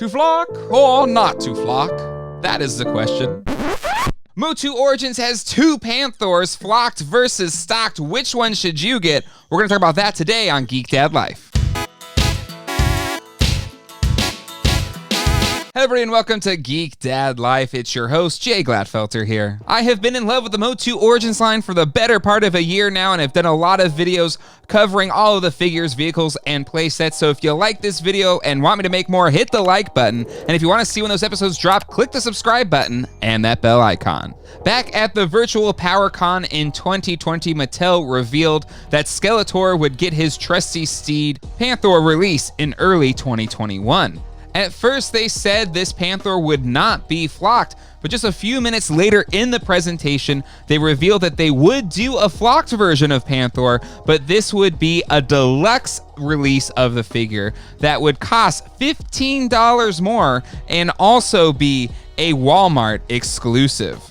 To flock or not to flock? That is the question. MOTU Origins has two Panthors, flocked versus stocked. Which one should you get? We're going to talk about that today on Geek Dad Life. Hello everybody and welcome to Geek Dad Life. It's your host, Jay Gladfelter here. I have been in love with the MOTU Origins line for the better part of a year now and have done a lot of videos covering all of the figures, vehicles, and playsets. So if you like this video and want me to make more, hit the like button. And if you want to see when those episodes drop, click the subscribe button and that bell icon. Back at the virtual PowerCon in 2020, Mattel revealed that Skeletor would get his trusty Steed Panthor release in early 2021. At first, they said this Panther would not be flocked, but just a few minutes later in the presentation, they revealed that they would do a flocked version of Panther, but this would be a deluxe release of the figure that would cost $15 more and also be a Walmart exclusive.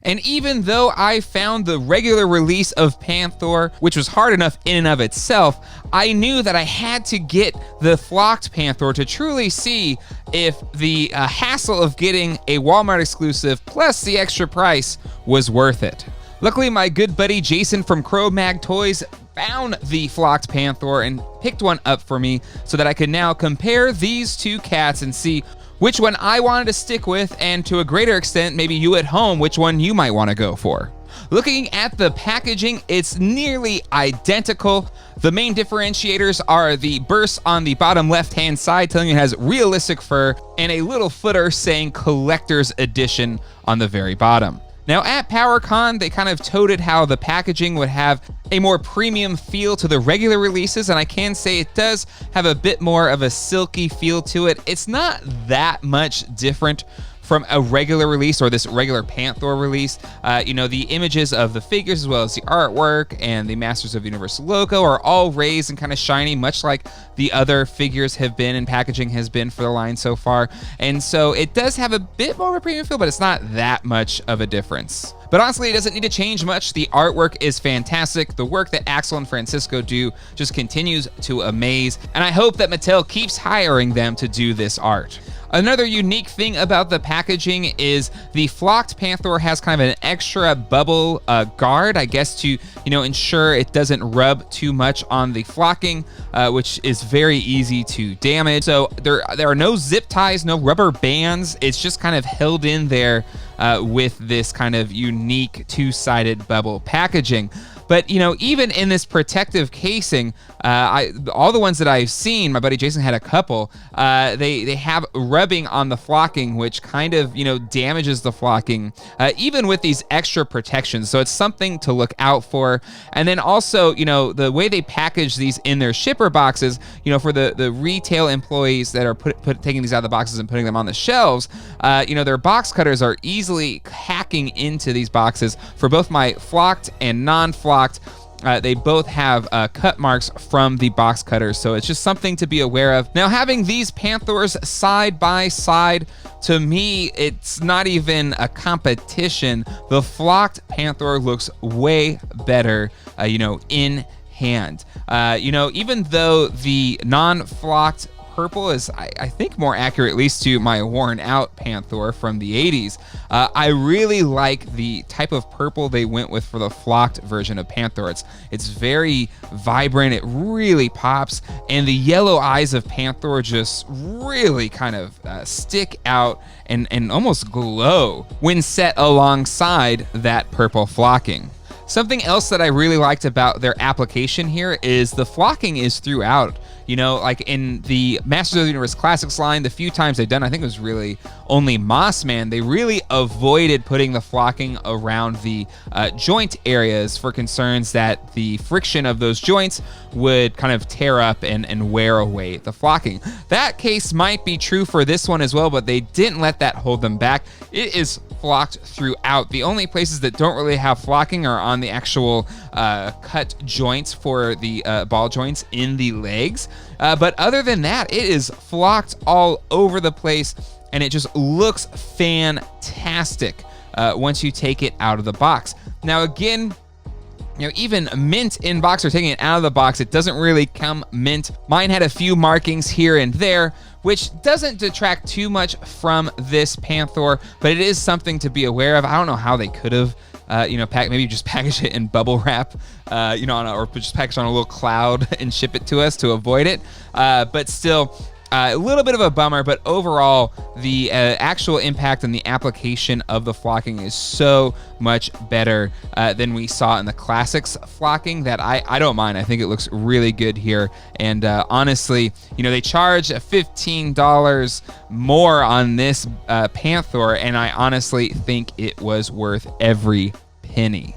And even though I found the regular release of Panther, which was hard enough in and of itself, I knew that I had to get the flocked Panther to truly see if the hassle of getting a Walmart exclusive plus the extra price was worth it. Luckily, my good buddy Jason from Cro-Mag Toys found the flocked Panther and picked one up for me so that I could now compare these two cats and see which one I wanted to stick with, and to a greater extent, maybe you at home, which one you might want to go for. Looking at the packaging, it's nearly identical. The main differentiators are the burst on the bottom left-hand side telling you it has realistic fur, and a little footer saying collector's edition on the very bottom. Now at PowerCon, they kind of touted how the packaging would have a more premium feel to the regular releases, and I can say it does have a bit more of a silky feel to it. It's not that much different from a regular release or this regular Panther release. The images of the figures as well as the artwork and the Masters of the Universe logo are all raised and kind of shiny, much like the other figures have been and packaging has been for the line so far. And so it does have a bit more of a premium feel, but it's not that much of a difference. But honestly, it doesn't need to change much. The artwork is fantastic. The work that Axel and Francisco do just continues to amaze. And I hope that Mattel keeps hiring them to do this art. Another unique thing about the packaging is the flocked Panther has kind of an extra bubble guard, I guess, to ensure it doesn't rub too much on the flocking, which is very easy to damage. So there are no zip ties, no rubber bands. It's just kind of held in there with this kind of unique two-sided bubble packaging. But, even in this protective casing, all the ones that I've seen, my buddy Jason had a couple, they have rubbing on the flocking, which kind of, damages the flocking, even with these extra protections. So it's something to look out for. And then also, the way they package these in their shipper boxes, for the retail employees that are taking these out of the boxes and putting them on the shelves, their box cutters are easily hacking into these boxes. For both my flocked and non-flocked, they both have cut marks from the box cutters, so it's just something to be aware of. Now, having these Panthers side by side, to me, it's not even a competition. The flocked Panther looks way better, in hand. Even though the non-flocked purple is, I think, more accurate, at least to my worn out Panther from the 80s. I really like the type of purple they went with for the flocked version of Panther. It's very vibrant, it really pops, and the yellow eyes of Panther just really kind of stick out and almost glow when set alongside that purple flocking. Something else that I really liked about their application here is the flocking is throughout. Like in the Masters of the Universe Classics line, the few times they've done, I think it was really only Mossman, they really avoided putting the flocking around the joint areas for concerns that the friction of those joints would kind of tear up and wear away the flocking. That case might be true for this one as well, but they didn't let that hold them back. It is flocked throughout. The only places that don't really have flocking are on the actual cut joints for the ball joints in the legs. But other than that, it is flocked all over the place, and it just looks fantastic once you take it out of the box. Now, again, You know, even mint in box or taking it out of the box, it doesn't really come mint. Mine had a few markings here and there, which doesn't detract too much from this Panthor, but it is something to be aware of. I don't know how they could have, you know, maybe just package it in bubble wrap, you know, or just package on a little cloud and ship it to us to avoid it. But still, a little bit of a bummer, but overall, the actual impact and the application of the flocking is so much better than we saw in the Classics flocking that I don't mind. I think it looks really good here. And honestly, you know, they charge $15 more on this Panthor, and I honestly think it was worth every penny.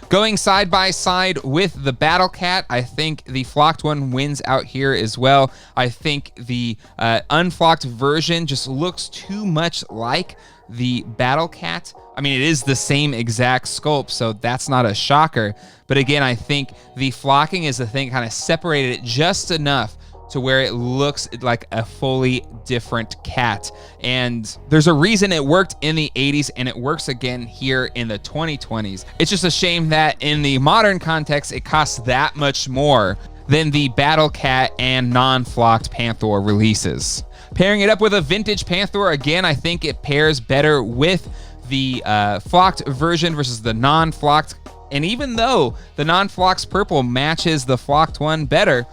Going side by side with the Battle Cat, I think the flocked one wins out here as well. I think the unflocked version just looks too much like the Battle Cat. I mean, it is the same exact sculpt, so that's not a shocker. But again, I think the flocking is the thing kind of separated it just enough to where it looks like a fully different cat. And there's a reason it worked in the 80s and it works again here in the 2020s. It's just a shame that in the modern context, it costs that much more than the Battle Cat and non-flocked Panthor releases. Pairing it up with a vintage Panthor, again, I think it pairs better with the flocked version versus the non-flocked. And even though the non-flocked's purple matches the flocked one better,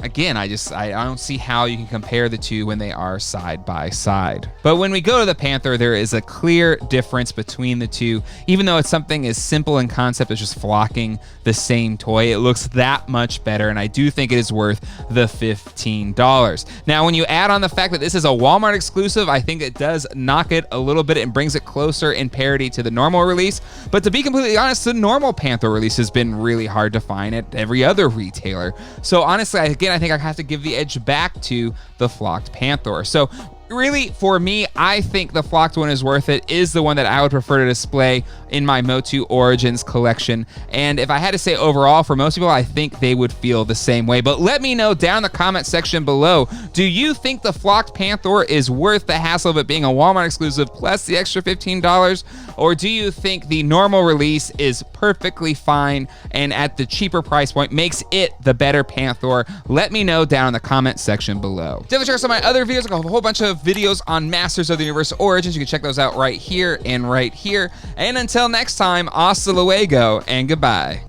again, I don't see how you can compare the two when they are side by side. But when we go to the Panther, there is a clear difference between the two. Even though it's something as simple in concept as just flocking the same toy, it looks that much better, and I do think it is worth the $15. Now, when you add on the fact that this is a Walmart exclusive, I think it does knock it a little bit and brings it closer in parity to the normal release. But to be completely honest, the normal Panther release has been really hard to find at every other retailer. So honestly, again, I think I have to give the edge back to the flocked Panthor. So really, for me, I think the flocked one is worth it, is the one that I would prefer to display in my MOTU Origins collection. And if I had to say overall, for most people, I think they would feel the same way. But let me know down in the comment section below, do you think the flocked Panthor is worth the hassle of it being a Walmart exclusive plus the extra $15? Or do you think the normal release is perfectly fine and at the cheaper price point makes it the better Panthor? Let me know down in the comment section below. Definitely check out some of my other videos. I have a whole bunch of videos on Masters of the Universe Origins. You can check those out right here and right here. And until next time, hasta luego and goodbye.